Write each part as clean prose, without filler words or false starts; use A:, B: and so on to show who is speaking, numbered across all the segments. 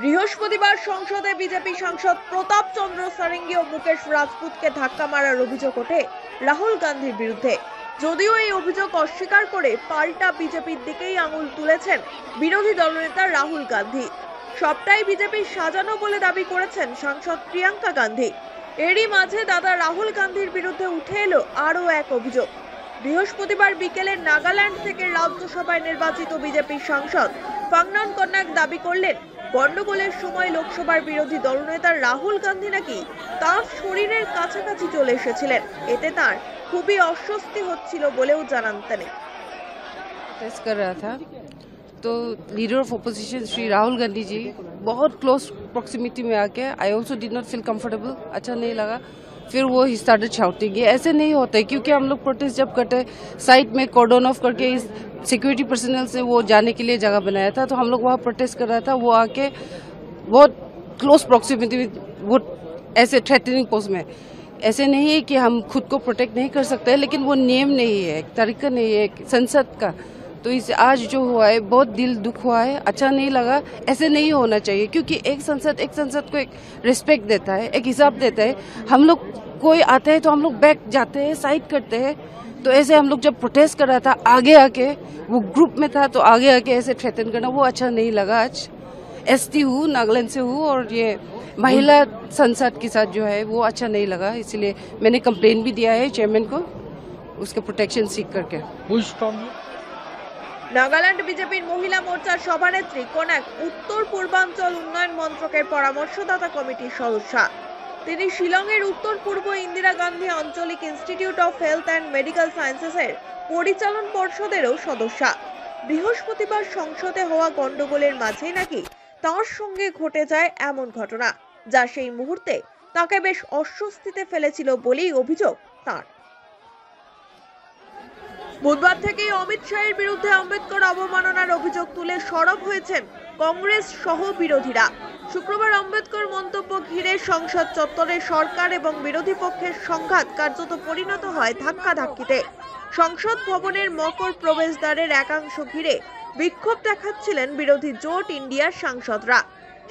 A: বৃহস্পতিবার সংসদে বিজেপি সাংসদ প্রতাপ চন্দ্র সারেঙ্গি ও মুকেশ রাজপুতকে ধাক্কা মারার অভিযোগ ওঠে রাহুল গান্ধীর বিরুদ্ধে। যদিও এই অভিযোগ অস্বীকার করে পাল্টা বিজেপির দিকেই আঙুল তুলেছেন বিরোধী দলনেতা রাহুল গান্ধী। সবটাই বিজেপির সাজানো বলে দাবি করেছেন সাংসদ প্রিয়াঙ্কা গান্ধী। এরই মাঝে দাদা রাহুল গান্ধীর বিরুদ্ধে উঠে এলো আরও এক অভিযোগ। বৃহস্পতিবার বিকেলে নাগাল্যান্ড থেকে রাজ্যসভায় নির্বাচিত বিজেপির সাংসদ ফাংনান কন্যাক দাবি করলেন গন্ডগোলের সময় লোকসভার বিরোধী দলনেতা রাহুল গান্ধী নাকি তার শরীরের কাছাকাছি চলে এসেছিলেন। এতে তার খুবই অস্বস্তি হচ্ছিল বলেও জানান তিনি।
B: तो leader of opposition Shri Rahul Gandhi ji बहुत क्लोज प्रॉक्सिमिटी में आके I also did not feel comfortable, अच्छा नहीं लगा। फिर वो ही स्टार्टेड शाउटिंग। ये ऐसे नहीं होता है, क्योंकि हम लोग प्रोटेस्ट जब करते साइड में कॉर्डन ऑफ करके इस सिक्योरिटी पर्सनल से वो जाने के लिए जगह बनाया था, तो हम लोग वहाँ प्रोटेस्ट कर रहा था। वो आके बहुत क्लोज प्रॉक्सिमिटी में वो ऐसे थ्रेटनिंग पोस्ट में, ऐसे नहीं है कि हम खुद को प्रोटेक्ट नहीं कर सकते, लेकिन वो नियम नहीं है, एक तरीका नहीं है संसद का। तो इस आज जो हुआ है बहुत दिल दुख हुआ है, अच्छा नहीं लगा। ऐसे नहीं होना चाहिए, क्योंकि एक संसद को एक रिस्पेक्ट देता है, एक हिसाब देता है। हम लोग कोई आते हैं तो हम लोग बैक जाते हैं, साइड करते हैं। तो ऐसे हम लोग जब प्रोटेस्ट कर रहा था आगे आके, वो ग्रुप में था तो आगे आके ऐसे थ्रेटन करना वो अच्छा नहीं लगा। आज एसटी हूँ, नागालैंड से हूँ, और ये महिला संसद के साथ जो है वो अच्छा नहीं लगा, इसलिए मैंने कंप्लेन भी दिया है चेयरमैन को, उसके प्रोटेक्शन सीख करके।
A: নাগাল্যান্ড বিজেপির মহিলা মোর্চার সভানেত্রী কোনাক উত্তর পূর্বাঞ্চল উন্নয়ন মন্ত্রকের পরামর্শদাতা কমিটির সদস্য। তিনি শিলংয়ের উত্তর পূর্ব ইন্দিরা গান্ধী আঞ্চলিক institute of health and medical সায়েন্সেসের পরিচালন পর্ষদেরও সদস্য। বৃহস্পতিবার সংসদে হওয়া গন্ডগোলের মাঝেই নাকি তার সঙ্গে ঘটে যায় এমন ঘটনা, যা সেই মুহূর্তে তাকে বেশ অস্বস্তিতে ফেলেছিল বলেই অভিযোগ তার। বুধবার থেকেই অমিত শাহের বিরুদ্ধে আম্বেদকর অবমাননার অভিযোগ তুলে সরব হয়েছেন কংগ্রেস সহ বিরোধীরা। শুক্রবার আম্বেদকর মন্তব্য ঘিরে সংসদ চত্বরে সরকার এবং বিরোধী পক্ষের সংঘাত কার্যত পরিণত হয় ধাক্কাধাক্কিতে। সংসদ ভবনের মকর প্রবেশদ্বারের একাংশ ঘিরে বিক্ষোভ দেখাচ্ছিলেন বিরোধী জোট ইন্ডিয়ার সাংসদরা।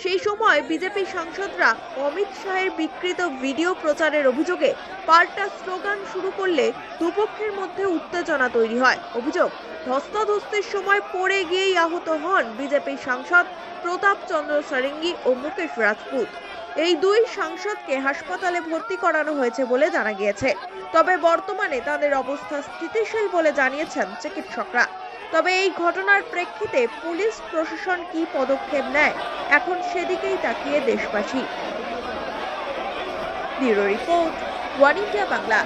A: সেই সময় বিজেপি সাংসদরা অমিত শাহের বিকৃত ভিডিও প্রচারের অভিযোগে পাল্টা স্লোগান শুরু করলে দুপক্ষের মধ্যে উত্তেজনা তৈরি হয়। অভিযোগ, ধস্তাধস্তির সময় পড়ে গিয়েই আহত হন বিজেপি সাংসদ প্রতাপ চন্দ্র সারেঙ্গি ও মুকেশ রাজপুত। এই দুই সাংসদকে হাসপাতালে ভর্তি করানো হয়েছে বলে জানা গিয়েছে। তবে বর্তমানে তাদের অবস্থা স্থিতিশীল বলে জানিয়েছেন চিকিৎসকরা। তবে এই ঘটনার প্রেক্ষিতে পুলিশ প্রশাসন কি পদক্ষেপ নেয়, এখন সেদিকেই তাকিয়ে দেশবাসী। Bureau report, one India Bangla.